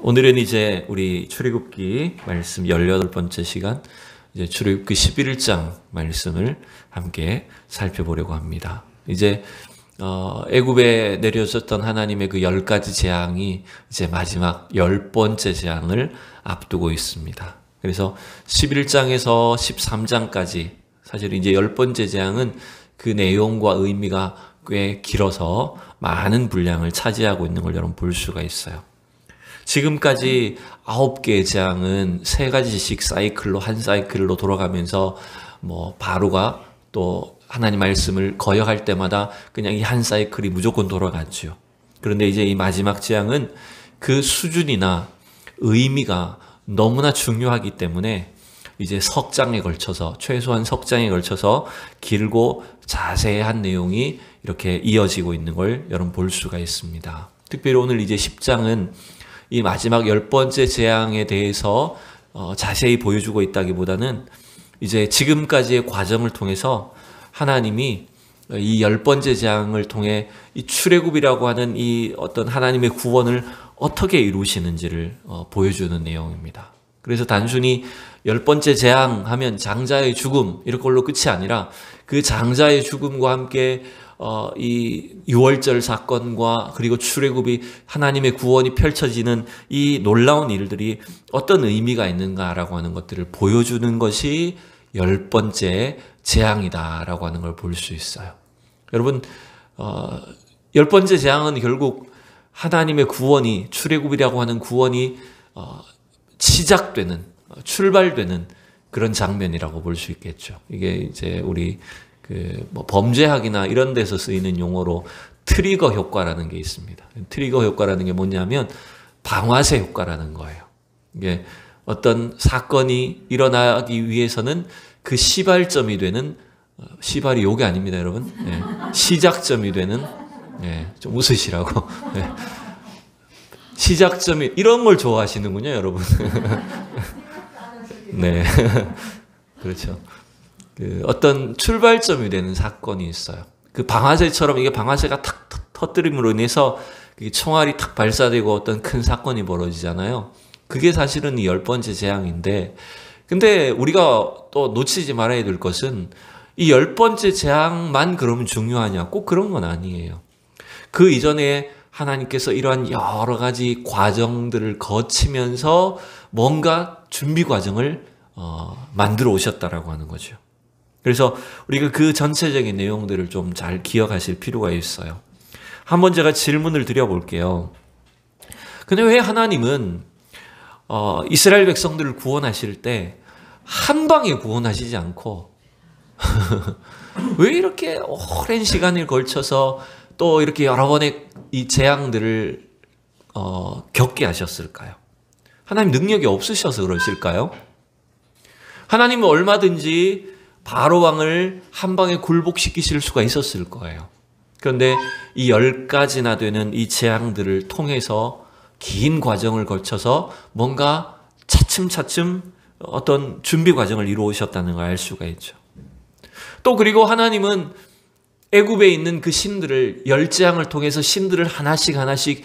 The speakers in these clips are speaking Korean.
오늘은 이제 우리 출애굽기 말씀 18번째 시간, 이제 출애굽기 11장 말씀을 함께 살펴보려고 합니다. 이제 애굽에 내려졌던 하나님의 그 10가지 재앙이 이제 마지막 10번째 재앙을 앞두고 있습니다. 그래서 11장에서 13장까지 사실 이제 10번째 재앙은 그 내용과 의미가 꽤 길어서 많은 분량을 차지하고 있는 걸 여러분 볼 수가 있어요. 지금까지 9개의 재앙은 3가지씩 사이클로, 한 사이클로 돌아가면서 바로가 또 하나님 말씀을 거역할 때마다 그냥 이 한 사이클이 무조건 돌아갔죠. 그런데 이제 이 마지막 재앙은 그 수준이나 의미가 너무나 중요하기 때문에 이제 석장에 걸쳐서, 최소한 석장에 걸쳐서 길고 자세한 내용이 이렇게 이어지고 있는 걸 여러분 볼 수가 있습니다. 특별히 오늘 이제 10장은 이 마지막 10번째 재앙에 대해서 자세히 보여주고 있다기보다는 이제 지금까지의 과정을 통해서 하나님이 이 10번째 재앙을 통해 이 출애굽이라고 하는 이 어떤 하나님의 구원을 어떻게 이루시는지를 보여주는 내용입니다. 그래서 단순히 10번째 재앙 하면 장자의 죽음 이런 걸로 끝이 아니라 그 장자의 죽음과 함께 이 유월절 사건과 그리고 출애굽이 하나님의 구원이 펼쳐지는 이 놀라운 일들이 어떤 의미가 있는가라고 하는 것들을 보여주는 것이 10번째 재앙이다라고 하는 걸 볼 수 있어요. 여러분 10번째 재앙은 결국 하나님의 구원이, 출애굽이라고 하는 구원이 시작되는, 출발되는 그런 장면이라고 볼 수 있겠죠. 이게 이제 우리 범죄학이나 이런 데서 쓰이는 용어로 트리거 효과라는 게 있습니다. 트리거 효과라는 게 뭐냐면 방아쇠 효과라는 거예요. 이게 어떤 사건이 일어나기 위해서는 그 시발점이 되는, 시발이 요게 아닙니다, 여러분. 네. 시작점이 되는, 좀 웃으시라고. 네. 시작점이, 이런 걸 좋아하시는군요, 여러분. 네. 그렇죠. 어떤 출발점이 되는 사건이 있어요. 그 방아쇠처럼 이게 방아쇠가 탁 터뜨림으로 인해서 총알이 탁 발사되고 어떤 큰 사건이 벌어지잖아요. 그게 사실은 이 10번째 재앙인데, 근데 우리가 또 놓치지 말아야 될 것은 이 10번째 재앙만 그러면 중요하냐? 꼭 그런 건 아니에요. 그 이전에 하나님께서 이러한 여러 가지 과정들을 거치면서 뭔가 준비 과정을 만들어 오셨다라고 하는 거죠. 그래서 우리가 그 전체적인 내용들을 좀 잘 기억하실 필요가 있어요. 한번 제가 질문을 드려볼게요. 근데 왜 하나님은 이스라엘 백성들을 구원하실 때 한 방에 구원하시지 않고 왜 이렇게 오랜 시간을 걸쳐서 또 이렇게 여러 번의 이 재앙들을 겪게 하셨을까요? 하나님 능력이 없으셔서 그러실까요? 하나님은 얼마든지 바로 왕을 한 방에 굴복시키실 수가 있었을 거예요. 그런데 이 10가지나 되는 이 재앙들을 통해서 긴 과정을 거쳐서 뭔가 차츰차츰 어떤 준비 과정을 이루어오셨다는 걸 알 수가 있죠. 또 그리고 하나님은 애굽에 있는 그 신들을, 10재앙을 통해서 신들을 하나씩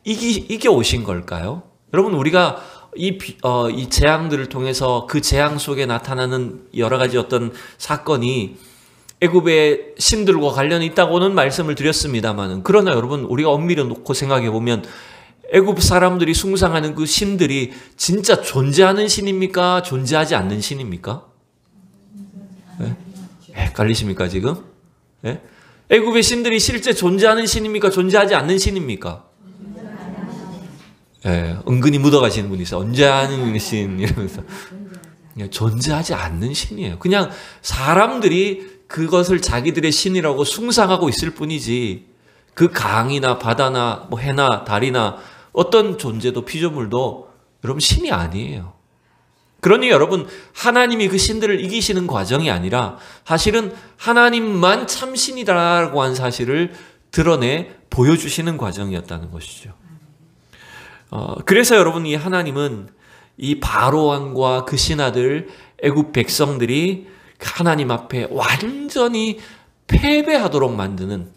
이겨 오신 걸까요? 여러분, 우리가 이 재앙들을 통해서 그 재앙 속에 나타나는 여러 가지 어떤 사건이 애굽의 신들과 관련이 있다고는 말씀을 드렸습니다만, 그러나 여러분, 우리가 엄밀히 놓고 생각해 보면 애굽 사람들이 숭상하는 그 신들이 진짜 존재하는 신입니까? 존재하지 않는 신입니까? 네? 헷갈리십니까 지금? 네? 애굽의 신들이 실제 존재하는 신입니까? 존재하지 않는 신입니까? 은근히 묻어가시는 분이 있어요. 언제 하는 신 이러면서. 존재하지 않는 신이에요. 그냥 사람들이 그것을 자기들의 신이라고 숭상하고 있을 뿐이지, 그 강이나 바다나 해나 달이나 어떤 존재도 피조물도 여러분 신이 아니에요. 그러니 여러분, 하나님이 그 신들을 이기시는 과정이 아니라 사실은 하나님만 참신이다라고 한 사실을 드러내 보여주시는 과정이었다는 것이죠. 그래서 여러분, 이 하나님은 이 바로 왕과 그 신하들, 애굽 백성들이 하나님 앞에 완전히 패배하도록 만드는,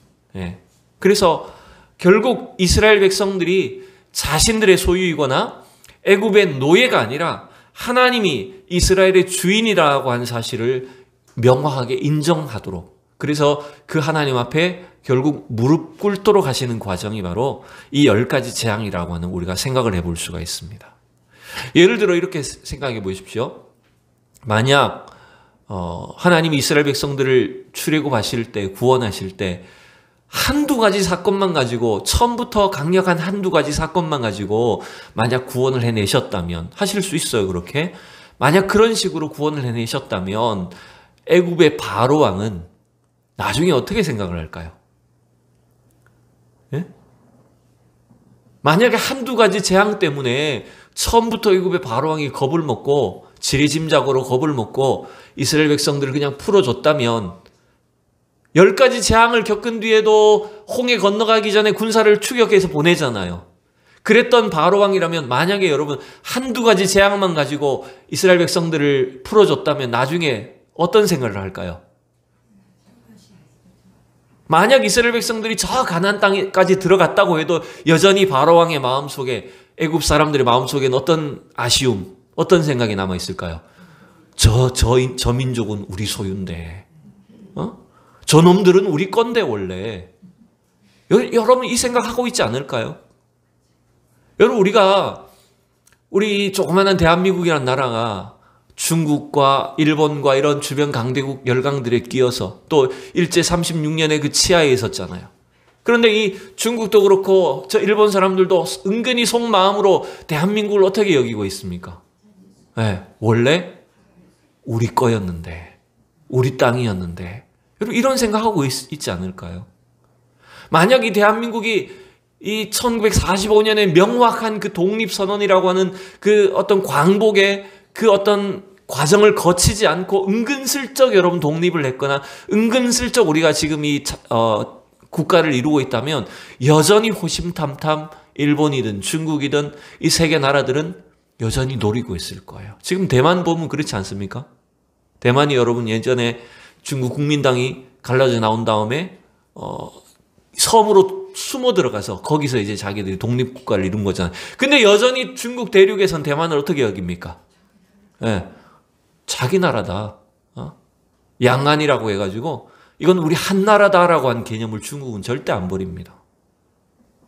그래서 결국 이스라엘 백성들이 자신들의 소유이거나 애굽의 노예가 아니라 하나님이 이스라엘의 주인이라고 하는 사실을 명확하게 인정하도록, 그래서 그 하나님 앞에 결국 무릎 꿇도록 하시는 과정이 바로 이 10가지 재앙이라고 하는 우리가 생각을 해볼 수가 있습니다. 예를 들어 이렇게 생각해 보십시오. 만약 하나님이 이스라엘 백성들을 출애굽하실 때, 구원하실 때 한두 가지 사건만 가지고, 처음부터 강력한 한두 가지 사건만 가지고 만약 구원을 해내셨다면, 하실 수 있어요 그렇게. 만약 그런 식으로 구원을 해내셨다면 애굽의 바로 왕은 나중에 어떻게 생각을 할까요? 예? 만약에 한두 가지 재앙 때문에 처음부터 애굽의 바로 왕이 겁을 먹고 지리짐작으로 겁을 먹고 이스라엘 백성들을 그냥 풀어줬다면, 10가지 재앙을 겪은 뒤에도 홍해 건너가기 전에 군사를 추격해서 보내잖아요. 그랬던 바로 왕이라면 만약에 여러분 한두 가지 재앙만 가지고 이스라엘 백성들을 풀어줬다면 나중에 어떤 생각을 할까요? 만약 이스라엘 백성들이 저 가나안 땅까지 들어갔다고 해도 여전히 바로 왕의 마음속에, 애굽 사람들의 마음속에는 어떤 아쉬움, 어떤 생각이 남아 있을까요? 저 민족은 우리 소유인데, 저 놈들은 우리 건데 원래. 여러분 이 생각하고 있지 않을까요? 여러분 우리 조그마한 대한민국이라는 나라가 중국과 일본과 이런 주변 강대국 열강들에 끼어서 또 일제 36년의 그 치하에 있었잖아요. 그런데 이 중국도 그렇고 저 일본 사람들도 은근히 속마음으로 대한민국을 어떻게 여기고 있습니까? 네, 원래 우리 거였는데, 우리 땅이었는데. 여러분 이런 생각하고 있지 않을까요? 만약 이 대한민국이 이 1945년에 명확한 그 독립선언이라고 하는 그 어떤 광복의 그 어떤 과정을 거치지 않고 은근슬쩍 여러분 독립을 했거나 은근슬쩍 우리가 지금 이 국가를 이루고 있다면 여전히 호심탐탐 일본이든 중국이든 이 세계 나라들은 여전히 노리고 있을 거예요. 지금 대만 보면 그렇지 않습니까? 대만이 여러분 예전에 중국 국민당이 갈라져 나온 다음에 섬으로 숨어 들어가서 거기서 이제 자기들이 독립국가를 이룬 거잖아요. 근데 여전히 중국 대륙에선 대만을 어떻게 여깁니까? 예, 자기 나라다. 양안이라고 해가지고 이건 우리 한 나라다라고 한 개념을 중국은 절대 안 버립니다.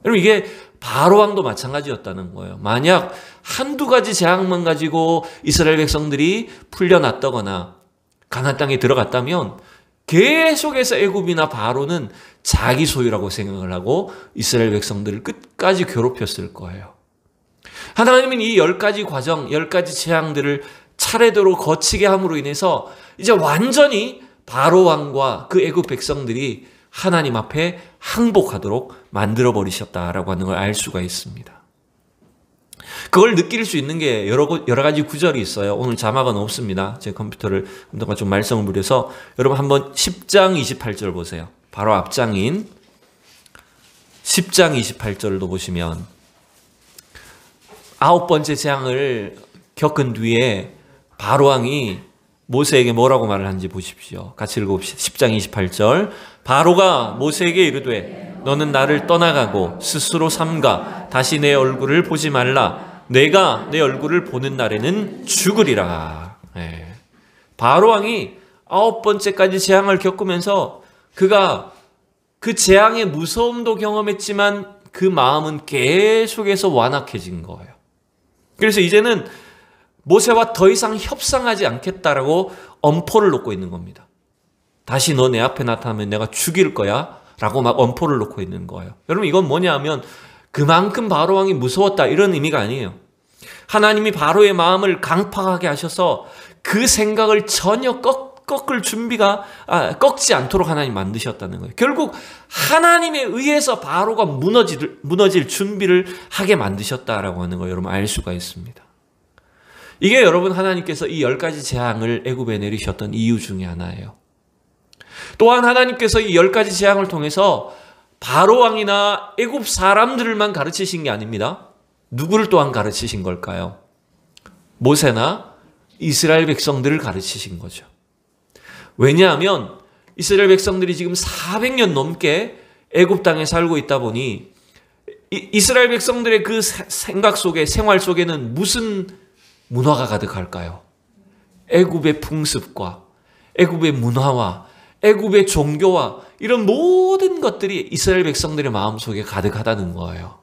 여러분 이게 바로왕도 마찬가지였다는 거예요. 만약 한두 가지 재앙만 가지고 이스라엘 백성들이 풀려났다거나 가나안 땅에 들어갔다면 계속해서 애굽이나 바로는 자기 소유라고 생각을 하고 이스라엘 백성들을 끝까지 괴롭혔을 거예요. 하나님은 이 10가지 과정, 10가지 재앙들을 차례대로 거치게 함으로 인해서 이제 완전히 바로 왕과 그 애굽 백성들이 하나님 앞에 항복하도록 만들어 버리셨다라고 하는 걸 알 수가 있습니다. 그걸 느낄 수 있는 게 여러 가지 구절이 있어요. 오늘 자막은 없습니다. 제 컴퓨터를 좀 말썽을 부려서 여러분 한번 10장 28절 보세요. 바로 앞장인 10장 28절도 보시면 9번째 재앙을 겪은 뒤에 바로왕이 모세에게 뭐라고 말을 하는지 보십시오. 같이 읽어봅시다. 10장 28절. 바로가 모세에게 이르되 너는 나를 떠나가고 스스로 삼가 다시 내 얼굴을 보지 말라. 내가 내 얼굴을 보는 날에는 죽으리라. 네. 바로왕이 9번째까지 재앙을 겪으면서 그가 그 재앙의 무서움도 경험했지만 그 마음은 계속해서 완악해진 거예요. 그래서 이제는 모세와 더 이상 협상하지 않겠다라고 엄포를 놓고 있는 겁니다. 다시 너 내 앞에 나타나면 내가 죽일 거야 라고 막 엄포를 놓고 있는 거예요. 여러분 이건 뭐냐 하면 그만큼 바로왕이 무서웠다 이런 의미가 아니에요. 하나님이 바로의 마음을 강팍하게 하셔서 그 생각을 전혀 꺾지 않도록 하나님 만드셨다는 거예요. 결국 하나님에 의해서 바로가 무너질 준비를 하게 만드셨다라고 하는 걸 여러분 알 수가 있습니다. 이게 여러분 하나님께서 이 10가지 재앙을 애굽에 내리셨던 이유 중에 하나예요. 또한 하나님께서 이 10가지 재앙을 통해서 바로왕이나 애굽 사람들만 가르치신 게 아닙니다. 누구를 또한 가르치신 걸까요? 모세나 이스라엘 백성들을 가르치신 거죠. 왜냐하면 이스라엘 백성들이 지금 400년 넘게 애굽 땅에 살고 있다 보니 이스라엘 백성들의 그 생각 속에, 생활 속에는 무슨 문화가 가득할까요? 애굽의 풍습과 애굽의 문화와 애굽의 종교와 이런 모든 것들이 이스라엘 백성들의 마음속에 가득하다는 거예요.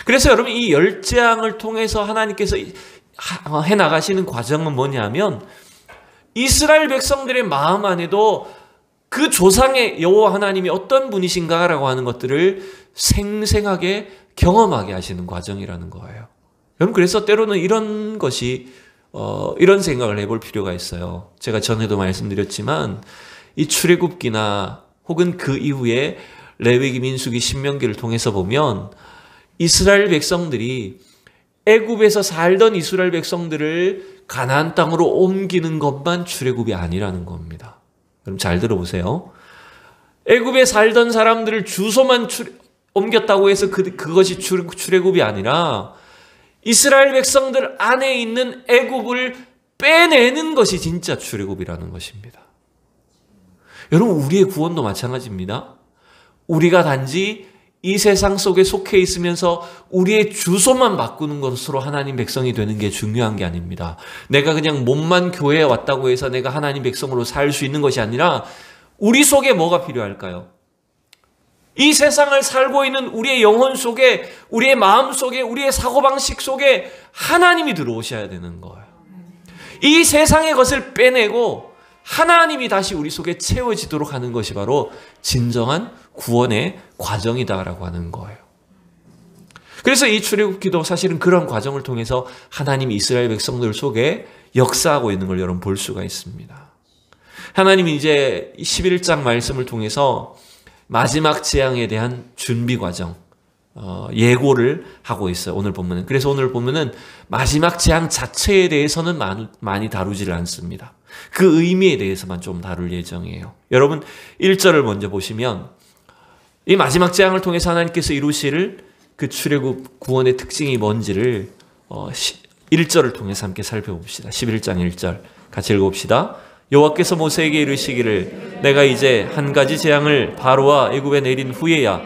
그래서 여러분, 이 열재앙을 통해서 하나님께서 해나가시는 과정은 뭐냐면, 이스라엘 백성들의 마음 안에도 그 조상의 여호와 하나님이 어떤 분이신가라고 하는 것들을 생생하게 경험하게 하시는 과정이라는 거예요. 여러분, 그래서 때로는 이런 것이 이런 생각을 해볼 필요가 있어요. 제가 전에도 말씀드렸지만 이 출애굽기나 혹은 그 이후에 레위기, 민수기, 신명기를 통해서 보면 이스라엘 백성들이 애굽에서 살던 이스라엘 백성들을 가나안 땅으로 옮기는 것만 출애굽이 아니라는 겁니다. 그럼 잘 들어보세요. 애굽에 살던 사람들을 주소만 옮겼다고 해서 그것이 출애굽이 아니라 이스라엘 백성들 안에 있는 애굽을 빼내는 것이 진짜 출애굽이라는 것입니다. 여러분, 우리의 구원도 마찬가지입니다. 우리가 단지 이 세상 속에 속해 있으면서 우리의 주소만 바꾸는 것으로 하나님 백성이 되는 게 중요한 게 아닙니다. 내가 그냥 몸만 교회에 왔다고 해서 내가 하나님 백성으로 살 수 있는 것이 아니라 우리 속에 뭐가 필요할까요? 이 세상을 살고 있는 우리의 영혼 속에, 우리의 마음 속에, 우리의 사고방식 속에 하나님이 들어오셔야 되는 거예요. 이 세상의 것을 빼내고 하나님이 다시 우리 속에 채워지도록 하는 것이 바로 진정한 구원의 과정이다라고 하는 거예요. 그래서 이 출애굽기도 사실은 그런 과정을 통해서 하나님이 이스라엘 백성들 속에 역사하고 있는 걸 여러분 볼 수가 있습니다. 하나님이 이제 11장 말씀을 통해서 마지막 재앙에 대한 준비 과정, 예고를 하고 있어요. 오늘 본문은. 그래서 오늘 본문은 마지막 재앙 자체에 대해서는 많이 다루지를 않습니다. 그 의미에 대해서만 좀 다룰 예정이에요. 여러분 1절을 먼저 보시면 이 마지막 재앙을 통해서 하나님께서 이루실 그 출애굽 구원의 특징이 뭔지를 1절을 통해서 함께 살펴봅시다. 11장 1절 같이 읽어봅시다. 여호와께서 모세에게 이르시기를 내가 이제 한 가지 재앙을 바로와 애굽에 내린 후에야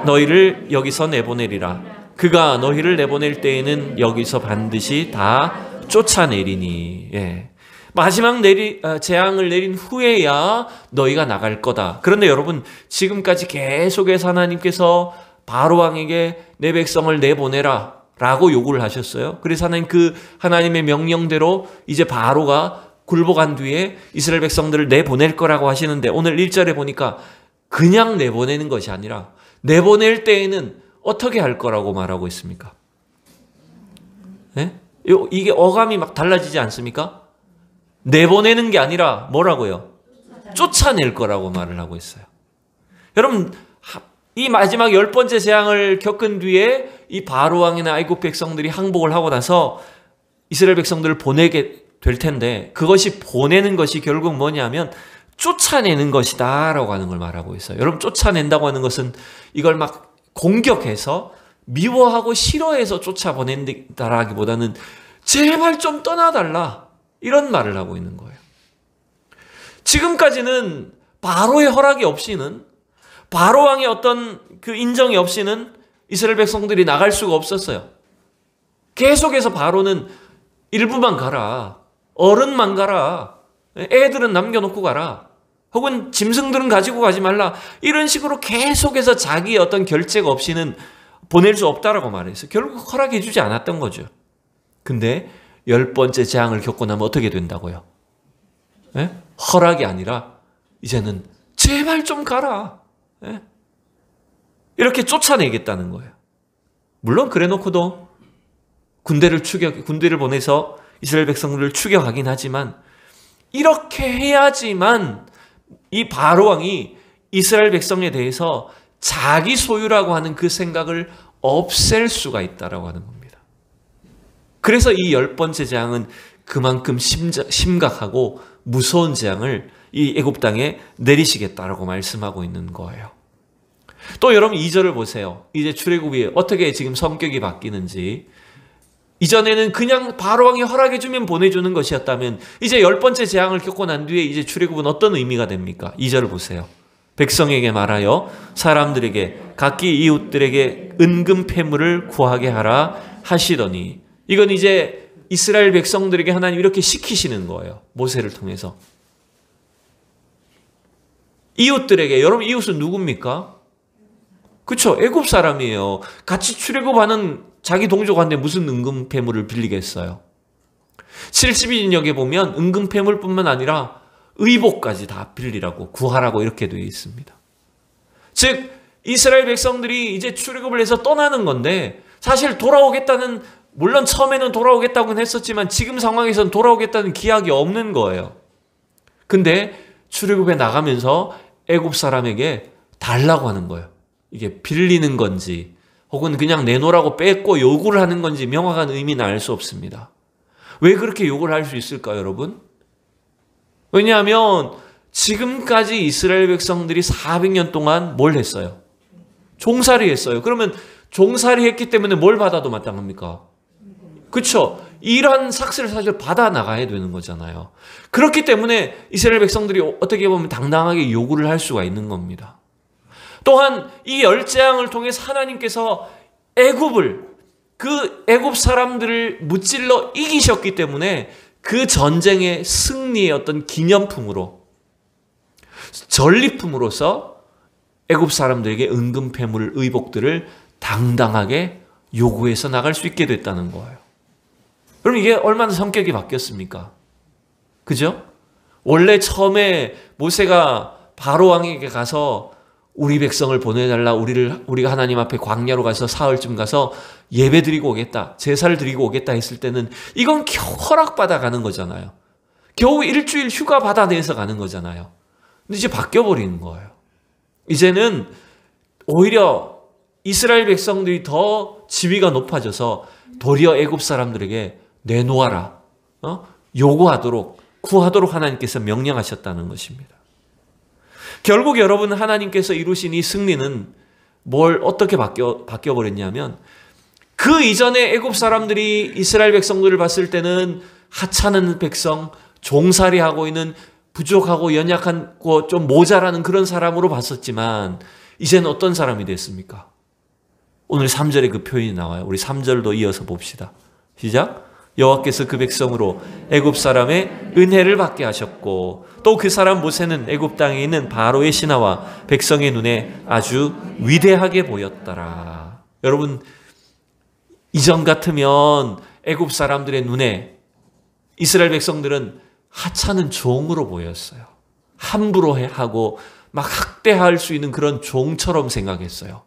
너희를 여기서 내보내리라. 그가 너희를 내보낼 때에는 여기서 반드시 다 쫓아내리니. 예. 마지막 재앙을 내린 후에야 너희가 나갈 거다. 그런데 여러분, 지금까지 계속해서 하나님께서 바로 왕에게 내 백성을 내보내라 라고 요구를 하셨어요. 그래서 하나님의 명령대로 이제 바로가 굴복한 뒤에 이스라엘 백성들을 내보낼 거라고 하시는데, 오늘 1절에 보니까 그냥 내보내는 것이 아니라 내보낼 때에는 어떻게 할 거라고 말하고 있습니까? 네? 이게 어감이 막 달라지지 않습니까? 내보내는 게 아니라 뭐라고요? 쫓아낼 거라고 말을 하고 있어요. 여러분, 이 마지막 10번째 재앙을 겪은 뒤에 이 바로 왕이나 애굽 백성들이 항복을 하고 나서 이스라엘 백성들을 보내게 될 텐데, 그것이 보내는 것이 결국 뭐냐면 쫓아내는 것이다 라고 하는 걸 말하고 있어요. 여러분, 쫓아낸다고 하는 것은 이걸 막 공격해서 미워하고 싫어해서 쫓아보낸다라기보다는 제발 좀 떠나달라 이런 말을 하고 있는 거예요. 지금까지는 바로의 허락이 없이는, 바로 왕의 어떤 그 인정이 없이는 이스라엘 백성들이 나갈 수가 없었어요. 계속해서 바로는 일부만 가라, 어른만 가라, 애들은 남겨놓고 가라, 혹은 짐승들은 가지고 가지 말라, 이런 식으로 계속해서 자기의 어떤 결재가 없이는 보낼 수 없다라고 말했어요. 결국 허락해 주지 않았던 거죠. 근데 10번째 재앙을 겪고 나면 어떻게 된다고요? 예? 허락이 아니라 이제는 제발 좀 가라, 예? 이렇게 쫓아내겠다는 거예요. 물론 그래놓고도 군대를 보내서 이스라엘 백성들을 추격하긴 하지만, 이렇게 해야지만 이 바로 왕이 이스라엘 백성에 대해서 자기 소유라고 하는 그 생각을 없앨 수가 있다라고 하는 겁니다. 그래서 이 10번째 재앙은 그만큼 심각하고 무서운 재앙을 이 애굽 땅에 내리시겠다라고 말씀하고 있는 거예요. 또 여러분 2절을 보세요. 이제 출애굽이 어떻게 지금 성격이 바뀌는지. 이전에는 그냥 바로 왕이 허락해주면 보내주는 것이었다면, 이제 10번째 재앙을 겪고 난 뒤에 이제 출애굽은 어떤 의미가 됩니까? 2절을 보세요. 백성에게 말하여 사람들에게 각기 이웃들에게 은금 패물을 구하게 하라 하시더니, 이건 이제 이스라엘 백성들에게 하나님 이렇게 시키시는 거예요. 모세를 통해서. 이웃들에게, 여러분 이웃은 누굽니까? 그렇죠. 애굽 사람이에요. 같이 출애굽하는 자기 동족한테 무슨 은금 패물을 빌리겠어요. 70인역에 보면 은금 패물뿐만 아니라 의복까지 다 빌리라고, 구하라고 이렇게 되어 있습니다. 즉 이스라엘 백성들이 이제 출애굽을 해서 떠나는 건데, 사실 돌아오겠다는, 물론 처음에는 돌아오겠다고는 했었지만 지금 상황에서는 돌아오겠다는 기약이 없는 거예요. 근데 출애굽에 나가면서 애굽 사람에게 달라고 하는 거예요. 이게 빌리는 건지 혹은 그냥 내놓으라고 뺏고 요구를 하는 건지 명확한 의미는 알 수 없습니다. 왜 그렇게 요구를 할 수 있을까요, 여러분? 왜냐하면 지금까지 이스라엘 백성들이 400년 동안 뭘 했어요? 종살이 했어요. 그러면 종살이 했기 때문에 뭘 받아도 마땅합니까? 그렇죠. 이러한 삭스를 사실 받아 나가야 되는 거잖아요. 그렇기 때문에 이스라엘 백성들이 어떻게 보면 당당하게 요구를 할 수가 있는 겁니다. 또한 이 열재앙을 통해서 하나님께서 그 애굽 사람들을 무찔러 이기셨기 때문에 그 전쟁의 승리의 어떤 기념품으로, 전리품으로서 애굽 사람들에게 은금 패물, 의복들을 당당하게 요구해서 나갈 수 있게 됐다는 거예요. 그럼 이게 얼마나 성격이 바뀌었습니까? 그죠? 원래 처음에 모세가 바로 왕에게 가서 우리 백성을 보내달라, 우리가 하나님 앞에 광야로 가서 사흘쯤 가서 예배 드리고 오겠다, 제사를 드리고 오겠다 했을 때는 이건 겨우 허락받아 가는 거잖아요. 겨우 일주일 휴가 받아내서 가는 거잖아요. 근데 이제 바뀌어버리는 거예요. 이제는 오히려 이스라엘 백성들이 더 지위가 높아져서 도리어 애굽 사람들에게 내놓아라, 요구하도록, 구하도록 하나님께서 명령하셨다는 것입니다. 결국 여러분, 하나님께서 이루신 이 승리는 어떻게 바뀌어버렸냐면, 그 이전에 애굽 사람들이 이스라엘 백성들을 봤을 때는 하찮은 백성, 종살이하고 있는 부족하고 연약하고 좀 모자라는 그런 사람으로 봤었지만, 이제는 어떤 사람이 됐습니까? 오늘 3절에 그 표현이 나와요. 우리 3절도 이어서 봅시다. 시작. 여호와께서 그 백성으로 애굽 사람의 은혜를 받게 하셨고, 또 그 사람 모세는 애굽 땅에 있는 바로의 신하와 백성의 눈에 아주 위대하게 보였더라. 여러분, 이전 같으면 애굽 사람들의 눈에 이스라엘 백성들은 하찮은 종으로 보였어요. 함부로 하고 막 학대할 수 있는 그런 종처럼 생각했어요.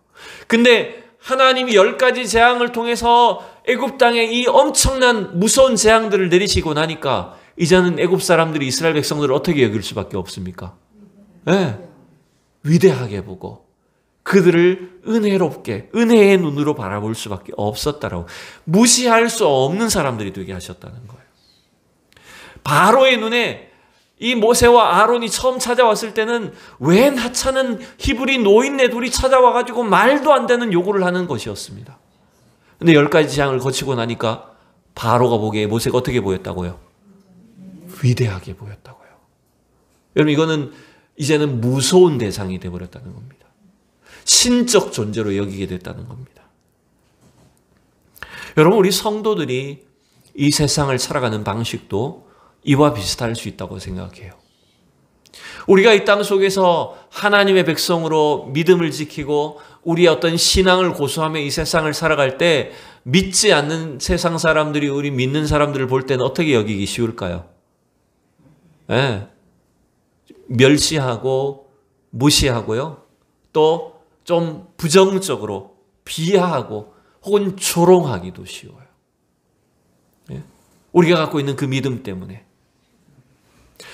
근데 하나님이 10가지 재앙을 통해서 애굽 땅에 이 엄청난 무서운 재앙들을 내리시고 나니까 이제는 애굽 사람들이 이스라엘 백성들을 어떻게 여길 수밖에 없습니까? 네. 위대하게 보고 그들을 은혜롭게, 은혜의 눈으로 바라볼 수밖에 없었다라고, 무시할 수 없는 사람들이 되게 하셨다는 거예요. 바로의 눈에 이 모세와 아론이 처음 찾아왔을 때는 웬 하찮은 히브리 노인네 둘이 찾아와가지고 말도 안 되는 요구를 하는 것이었습니다. 근데 10가지 재앙을 거치고 나니까 바로가 보기에 모세가 어떻게 보였다고요? 위대하게 보였다고요. 여러분, 이거는 이제는 무서운 대상이 되어버렸다는 겁니다. 신적 존재로 여기게 됐다는 겁니다. 여러분, 우리 성도들이 이 세상을 살아가는 방식도 이와 비슷할 수 있다고 생각해요. 우리가 이 땅 속에서 하나님의 백성으로 믿음을 지키고 우리의 어떤 신앙을 고수하며 이 세상을 살아갈 때 믿지 않는 세상 사람들이 우리 믿는 사람들을 볼 때는 어떻게 여기기 쉬울까요? 네. 멸시하고 무시하고요. 또 좀 부정적으로 비하하고 혹은 조롱하기도 쉬워요. 네. 우리가 갖고 있는 그 믿음 때문에.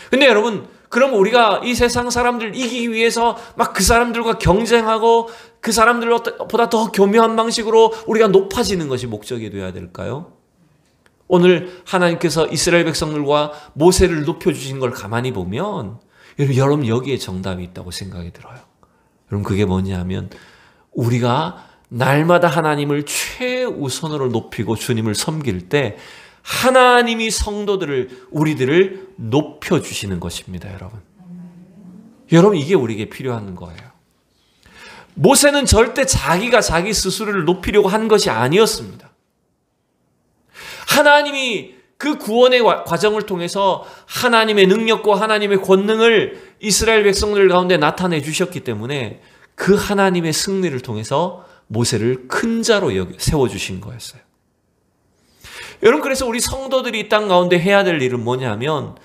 근데 여러분, 그럼 우리가 이 세상 사람들 이기기 위해서 막 그 사람들과 경쟁하고 그 사람들보다 더 교묘한 방식으로 우리가 높아지는 것이 목적이 되어야 될까요? 오늘 하나님께서 이스라엘 백성들과 모세를 높여주신 걸 가만히 보면 여러분, 여기에 정답이 있다고 생각이 들어요. 여러분, 그게 뭐냐면 우리가 날마다 하나님을 최우선으로 높이고 주님을 섬길 때 하나님이 성도들을, 우리들을 높여주시는 것입니다, 여러분. 여러분, 이게 우리에게 필요한 거예요. 모세는 절대 자기가 자기 스스로를 높이려고 한 것이 아니었습니다. 하나님이 그 구원의 과정을 통해서 하나님의 능력과 하나님의 권능을 이스라엘 백성들 가운데 나타내 주셨기 때문에 그 하나님의 승리를 통해서 모세를 큰 자로 세워주신 거였어요. 여러분, 그래서 우리 성도들이 이 땅 가운데 해야 될 일은 뭐냐면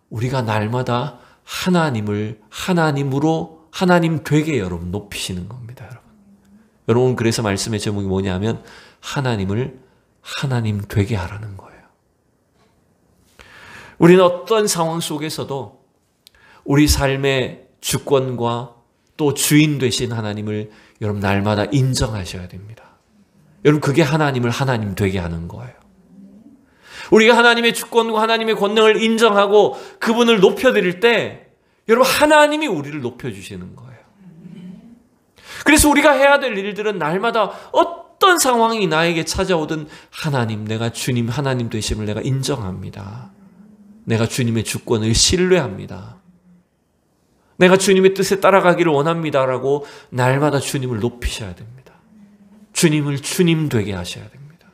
우리가 날마다 하나님을 하나님 되게 여러분 높이시는 겁니다. 여러분, 그래서 말씀의 제목이 뭐냐면 하나님을 하나님 되게 하라는 거예요. 우리는 어떤 상황 속에서도 우리 삶의 주권과 또 주인 되신 하나님을 여러분 날마다 인정하셔야 됩니다. 여러분, 그게 하나님을 하나님 되게 하는 거예요. 우리가 하나님의 주권과 하나님의 권능을 인정하고 그분을 높여드릴 때 여러분, 하나님이 우리를 높여주시는 거예요. 그래서 우리가 해야 될 일들은 날마다 어떤 상황이 나에게 찾아오든 하나님, 내가 주님 하나님 되심을 내가 인정합니다. 내가 주님의 주권을 신뢰합니다. 내가 주님의 뜻에 따라가기를 원합니다라고 날마다 주님을 높이셔야 됩니다. 주님을 주님 되게 하셔야 됩니다.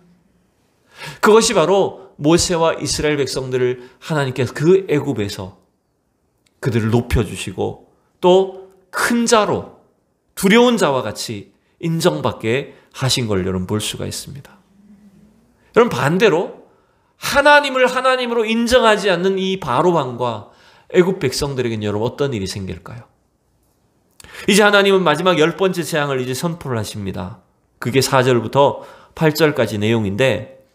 그것이 바로 모세와 이스라엘 백성들을 하나님께서 그 애굽에서 그들을 높여주시고 또 큰 자로 두려운 자와 같이 인정받게 하신 걸 여러분 볼 수가 있습니다. 여러분, 반대로 하나님을 하나님으로 인정하지 않는 이 바로 왕과 애굽 백성들에게는 여러분 어떤 일이 생길까요? 이제 하나님은 마지막 10번째 재앙을 이제 선포를 하십니다. 그게 4절부터 8절까지 내용인데,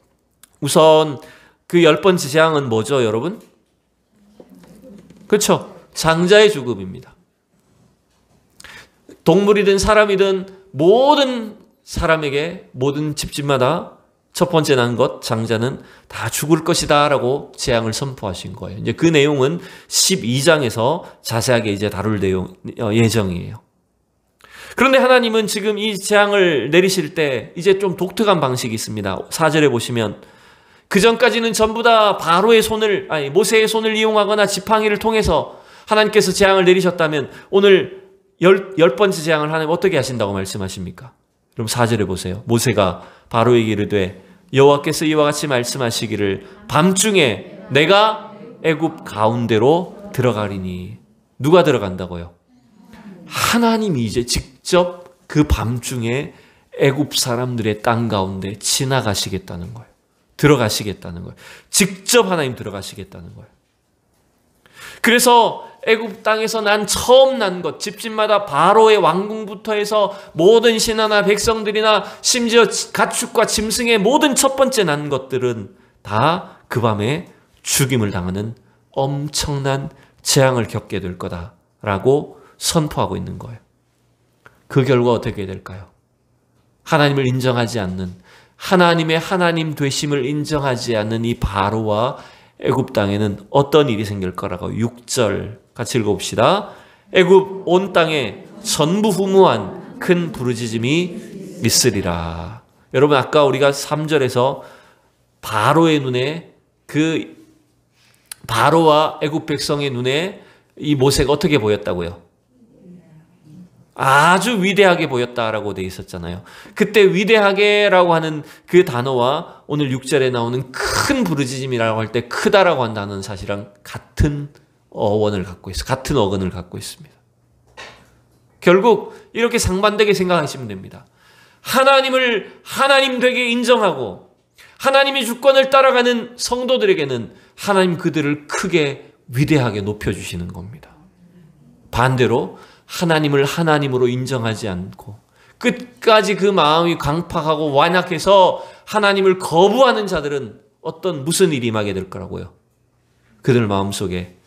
우선 그 10번째 재앙은 뭐죠, 여러분? 그렇죠. 장자의 죽음입니다. 동물이든 사람이든 모든 사람에게, 모든 집집마다 첫 번째 난 것, 장자는 다 죽을 것이다 라고 재앙을 선포하신 거예요. 이제 그 내용은 12장에서 자세하게 이제 다룰 예정이에요. 그런데 하나님은 지금 이 재앙을 내리실 때 이제 좀 독특한 방식이 있습니다. 4절에 보시면 그 전까지는 전부 다 모세의 손을 이용하거나 지팡이를 통해서 하나님께서 재앙을 내리셨다면 오늘 10번째 재앙을 하나님 어떻게 하신다고 말씀하십니까? 그럼 4절에 보세요. 모세가 바로에게 이르되 여호와께서 이와 같이 말씀하시기를 밤중에 내가 애굽 가운데로 들어가리니. 누가 들어간다고요? 하나님이 이제 직접 그 밤중에 애굽 사람들의 땅 가운데 지나가시겠다는 거예요. 들어가시겠다는 거예요. 직접 하나님 들어가시겠다는 거예요. 그래서 애굽 땅에서 처음 난 것, 집집마다 바로의 왕궁부터 해서 모든 신하나 백성들이나 심지어 가축과 짐승의 모든 첫 번째 난 것들은 다 그 밤에 죽임을 당하는 엄청난 재앙을 겪게 될 거다라고 선포하고 있는 거예요. 그 결과 어떻게 될까요? 하나님을 인정하지 않는, 하나님의 하나님 되심을 인정하지 않는 이 바로와 애굽 땅에는 어떤 일이 생길 거라고. 6절 같이 읽어봅시다. 애굽 온 땅에 전부후무한 큰 부르짖음이 있으리라. 여러분, 아까 우리가 3절에서 바로의 눈에, 그 바로와 애굽 백성의 눈에 이 모세가 어떻게 보였다고요? 아주 위대하게 보였다라고 돼 있었잖아요. 그때 위대하게라고 하는 그 단어와 오늘 6절에 나오는 큰 부르짖음이라고 할 때 크다라고 한 단어는 사실은 같은 어원을 갖고 있어요. 같은 어근을 갖고 있습니다. 결국 이렇게 상반되게 생각하시면 됩니다. 하나님을 하나님 되게 인정하고 하나님의 주권을 따라가는 성도들에게는 하나님 그들을 크게 위대하게 높여주시는 겁니다. 반대로 하나님을 하나님으로 인정하지 않고 끝까지 그 마음이 강팍하고 완약해서 하나님을 거부하는 자들은 무슨 일이 임하게 될 거라고요? 그들 마음속에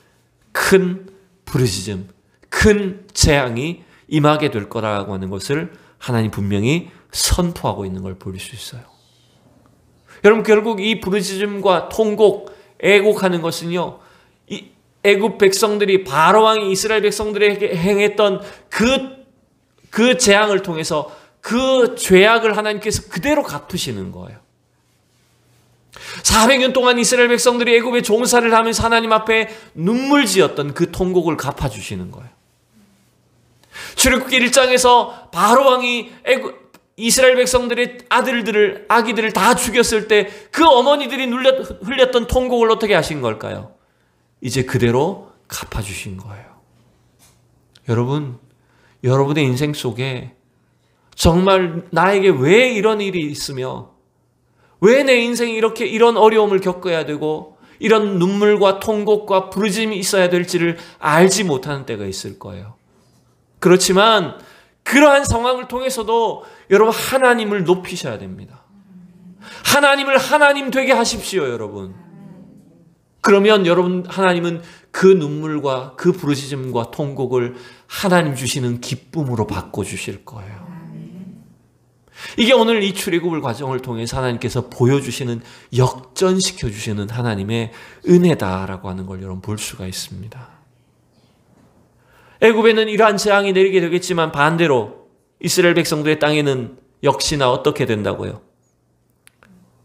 큰 부르짖음, 큰 재앙이 임하게 될 거라고 하는 것을 하나님 분명히 선포하고 있는 걸 볼 수 있어요. 여러분, 결국 이 부르짖음과 통곡, 애곡하는 것은요, 이 애굽 백성들이 바로왕이 이스라엘 백성들에게 행했던 그 재앙을 통해서 그 죄악을 하나님께서 그대로 갚으시는 거예요. 400년 동안 이스라엘 백성들이 애굽의 종살이를 하면서 하나님 앞에 눈물 지었던 그 통곡을 갚아주시는 거예요. 출애굽기 1장에서 바로 왕이 이스라엘 백성들의 아기들을 다 죽였을 때 그 어머니들이 흘렸던 통곡을 어떻게 하신 걸까요? 이제 그대로 갚아주신 거예요. 여러분, 여러분의 인생 속에 정말 나에게 왜 이런 일이 있으며 왜 내 인생이 이런 어려움을 겪어야 되고 이런 눈물과 통곡과 부르짐이 있어야 될지를 알지 못하는 때가 있을 거예요. 그렇지만 그러한 상황을 통해서도 여러분 하나님을 높이셔야 됩니다. 하나님을 하나님 되게 하십시오, 여러분. 그러면 여러분 하나님은 그 눈물과 그 부르짖음과 통곡을 하나님 주시는 기쁨으로 바꿔주실 거예요. 이게 오늘 이 출애굽을 과정을 통해서 하나님께서 보여주시는 역전시켜주시는 하나님의 은혜다라고 하는 걸 여러분 볼 수가 있습니다. 애굽에는 이러한 재앙이 내리게 되겠지만 반대로 이스라엘 백성들의 땅에는 역시나 어떻게 된다고요?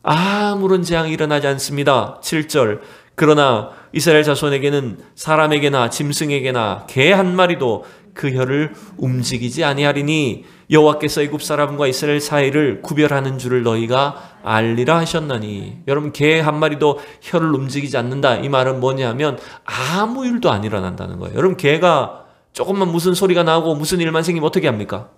아무런 재앙이 일어나지 않습니다. 7절 그러나 이스라엘 자손에게는 사람에게나 짐승에게나 개 한 마리도 그 혀를 움직이지 아니하리니 여호와께서 애굽 사람과 이스라엘 사이를 구별하는 줄을 너희가 알리라 하셨나니. 여러분 개 한 마리도 혀를 움직이지 않는다. 이 말은 뭐냐면 아무 일도 안 일어난다는 거예요. 여러분 개가 조금만 무슨 소리가 나고 무슨 일만 생기면 어떻게 합니까?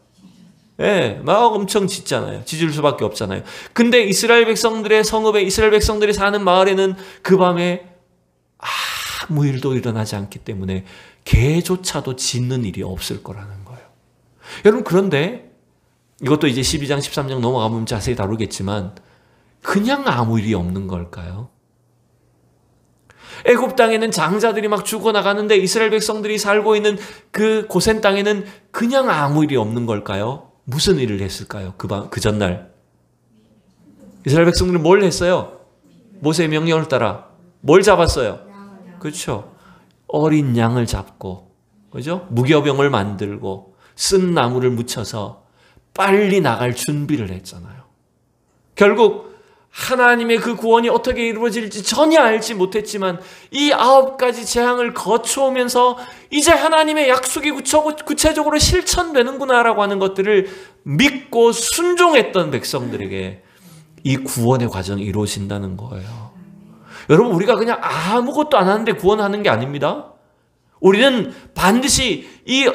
예, 막 엄청 짖잖아요. 짖을 수밖에 없잖아요. 근데 이스라엘 백성들의 성읍에 이스라엘 백성들이 사는 마을에는 그 밤에 아무 일도 일어나지 않기 때문에 개조차도 짖는 일이 없을 거라는 거예요. 여러분 그런데 이것도 이제 12장 13장 넘어가면 자세히 다루겠지만 그냥 아무 일이 없는 걸까요? 애굽 땅에는 장자들이 막 죽어나가는데 이스라엘 백성들이 살고 있는 그 고센 땅에는 그냥 아무 일이 없는 걸까요? 무슨 일을 했을까요? 그 전날 이스라엘 백성들은 뭘 했어요? 모세의 명령을 따라 뭘 잡았어요? 그렇죠. 어린 양을 잡고, 그죠? 무교병을 만들고 쓴 나무를 묻혀서 빨리 나갈 준비를 했잖아요. 결국 하나님의 그 구원이 어떻게 이루어질지 전혀 알지 못했지만 이 9가지 재앙을 거쳐오면서 이제 하나님의 약속이 구체적으로 실천되는구나라고 하는 것들을 믿고 순종했던 백성들에게 이 구원의 과정이 이루어진다는 거예요. 여러분 우리가 그냥 아무것도 안 하는데 구원하는 게 아닙니다. 우리는 반드시 이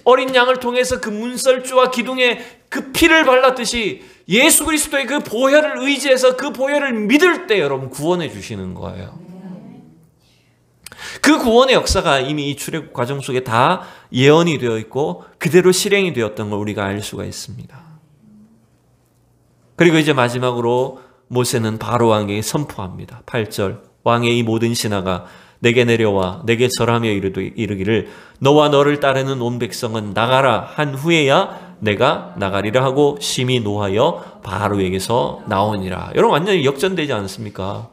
어린 양을 통해서 그 문설주와 기둥에 그 피를 발랐듯이 예수 그리스도의 그 보혈을 의지해서 그 보혈을 믿을 때 여러분 구원해 주시는 거예요. 그 구원의 역사가 이미 이 출애굽 과정 속에 다 예언이 되어 있고 그대로 실행이 되었던 걸 우리가 알 수가 있습니다. 그리고 이제 마지막으로 모세는 바로 왕에게 선포합니다. 8절 왕의 이 모든 신하가 내게 내려와 내게 절하며 이르기를 너와 너를 따르는 온 백성은 나가라 한 후에야 내가 나가리라 하고 심히 노하여 바로에게서 나오니라. 여러분 완전히 역전되지 않습니까?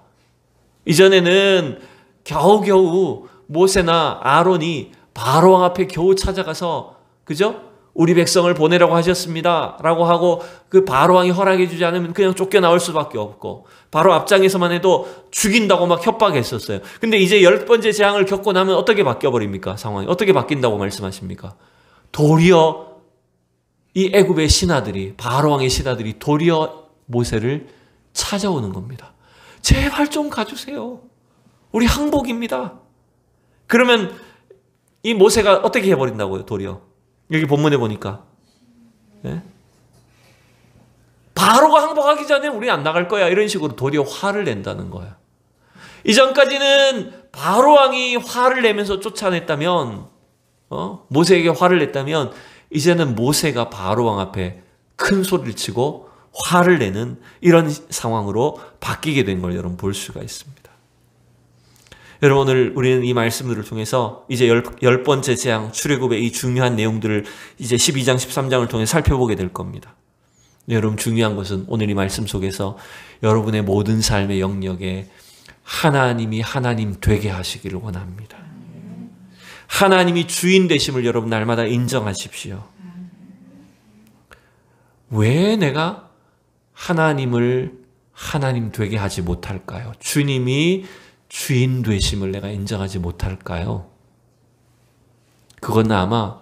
이전에는 겨우겨우 모세나 아론이 바로 왕 앞에 겨우 찾아가서 그죠? 우리 백성을 보내라고 하셨습니다 라고 하고 그 바로 왕이 허락해 주지 않으면 그냥 쫓겨나올 수밖에 없고 바로 앞장에서만 해도 죽인다고 막 협박했었어요. 근데 이제 10번째 재앙을 겪고 나면 어떻게 바뀌어버립니까? 상황이 어떻게 바뀐다고 말씀하십니까? 도리어 이 애굽의 신하들이 바로 왕의 신하들이 도리어 모세를 찾아오는 겁니다. 제발 좀 가주세요. 우리 항복입니다. 그러면 이 모세가 어떻게 해버린다고요? 도리어 여기 본문에 보니까 네? 바로가 항복하기 전에 우리 안 나갈 거야 이런 식으로 도리어 화를 낸다는 거야. 이전까지는 바로 왕이 화를 내면서 쫓아냈다면 모세에게 화를 냈다면 이제는 모세가 바로 왕 앞에 큰 소리를 치고 화를 내는 이런 상황으로 바뀌게 된 걸 여러분 볼 수가 있습니다. 여러분 오늘 우리는 이 말씀들을 통해서 이제 10번째 재앙 출애굽의 이 중요한 내용들을 이제 12장 13장을 통해 살펴보게 될 겁니다. 여러분 중요한 것은 오늘 이 말씀 속에서 여러분의 모든 삶의 영역에 하나님이 하나님 되게 하시기를 원합니다. 하나님이 주인 되심을 여러분 날마다 인정하십시오. 왜 내가 하나님을 하나님 되게 하지 못할까요? 주님이 주인 되심을 내가 인정하지 못할까요? 그건 아마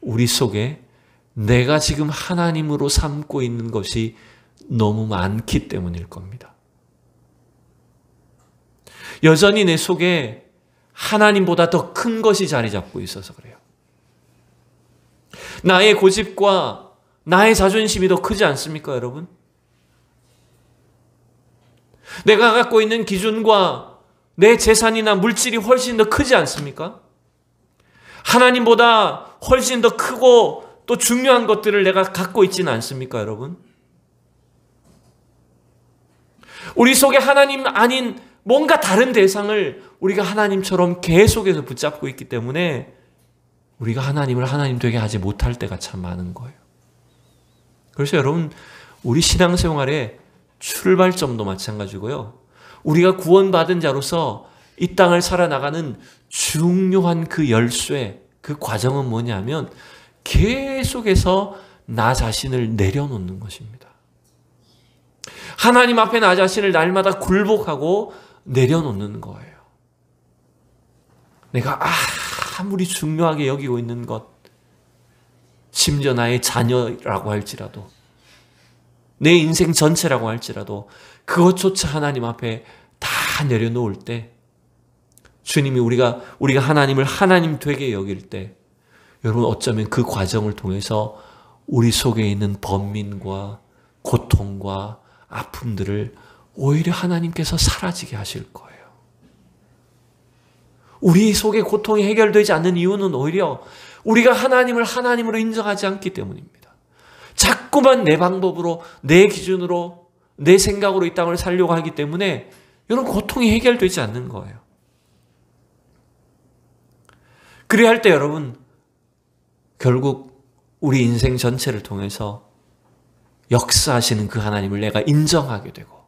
우리 속에 내가 지금 하나님으로 삼고 있는 것이 너무 많기 때문일 겁니다. 여전히 내 속에 하나님보다 더 큰 것이 자리 잡고 있어서 그래요. 나의 고집과 나의 자존심이 더 크지 않습니까, 여러분? 내가 갖고 있는 기준과 내 재산이나 물질이 훨씬 더 크지 않습니까? 하나님보다 훨씬 더 크고 또 중요한 것들을 내가 갖고 있지는 않습니까, 여러분? 우리 속에 하나님 아닌 뭔가 다른 대상을 우리가 하나님처럼 계속해서 붙잡고 있기 때문에 우리가 하나님을 하나님 되게 하지 못할 때가 참 많은 거예요. 그래서 여러분, 우리 신앙생활의 출발점도 마찬가지고요. 우리가 구원받은 자로서 이 땅을 살아나가는 중요한 그 열쇠, 그 과정은 뭐냐면 계속해서 나 자신을 내려놓는 것입니다. 하나님 앞에 나 자신을 날마다 굴복하고 내려놓는 거예요. 내가 아무리 중요하게 여기고 있는 것, 심지어 나의 자녀라고 할지라도, 내 인생 전체라고 할지라도 그것조차 하나님 앞에 다 내려놓을 때, 주님이 우리가 하나님을 하나님 되게 여길 때, 여러분 어쩌면 그 과정을 통해서 우리 속에 있는 번민과 고통과 아픔들을 오히려 하나님께서 사라지게 하실 거예요. 우리 속에 고통이 해결되지 않는 이유는 오히려 우리가 하나님을 하나님으로 인정하지 않기 때문입니다. 자꾸만 내 방법으로, 내 기준으로, 내 생각으로 이 땅을 살려고 하기 때문에 이런 고통이 해결되지 않는 거예요. 그래야 할 때 여러분, 결국 우리 인생 전체를 통해서 역사하시는 그 하나님을 내가 인정하게 되고,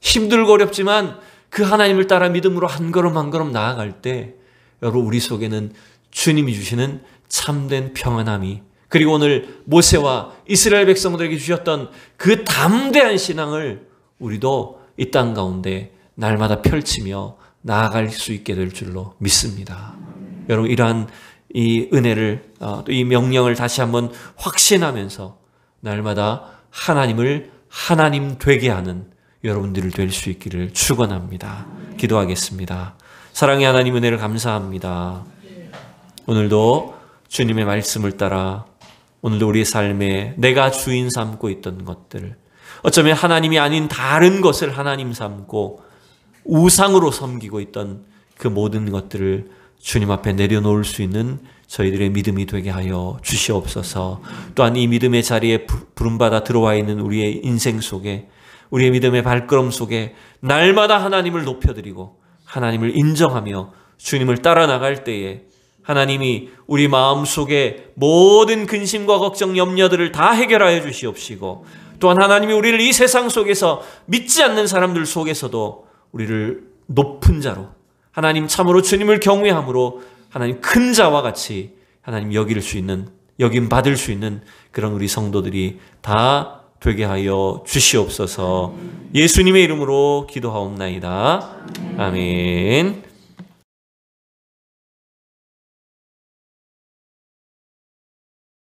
힘들고 어렵지만 그 하나님을 따라 믿음으로 한 걸음 한 걸음 나아갈 때 여러분 우리 속에는 주님이 주시는 참된 평안함이, 그리고 오늘 모세와 이스라엘 백성들에게 주셨던 그 담대한 신앙을 우리도 이 땅 가운데 날마다 펼치며 나아갈 수 있게 될 줄로 믿습니다. 여러분 이러한 이 은혜를, 또 이 명령을 다시 한번 확신하면서 날마다 하나님을 하나님 되게 하는 여러분들이 될 수 있기를 축원합니다. 기도하겠습니다. 사랑의 하나님, 은혜를 감사합니다. 오늘도 주님의 말씀을 따라 오늘도 우리의 삶에 내가 주인 삼고 있던 것들, 어쩌면 하나님이 아닌 다른 것을 하나님 삼고 우상으로 섬기고 있던 그 모든 것들을 주님 앞에 내려놓을 수 있는 저희들의 믿음이 되게 하여 주시옵소서. 또한 이 믿음의 자리에 부름받아 들어와 있는 우리의 인생 속에, 우리의 믿음의 발걸음 속에 날마다 하나님을 높여드리고 하나님을 인정하며 주님을 따라 나갈 때에 하나님이 우리 마음속에 모든 근심과 걱정, 염려들을 다 해결하여 주시옵시고, 또한 하나님이 우리를 이 세상 속에서 믿지 않는 사람들 속에서도 우리를 높은 자로, 하나님 참으로 주님을 경외함으로 하나님 큰 자와 같이 하나님 여김 받을 수 있는 그런 우리 성도들이 다 되게 하여 주시옵소서. 예수님의 이름으로 기도하옵나이다. 아멘.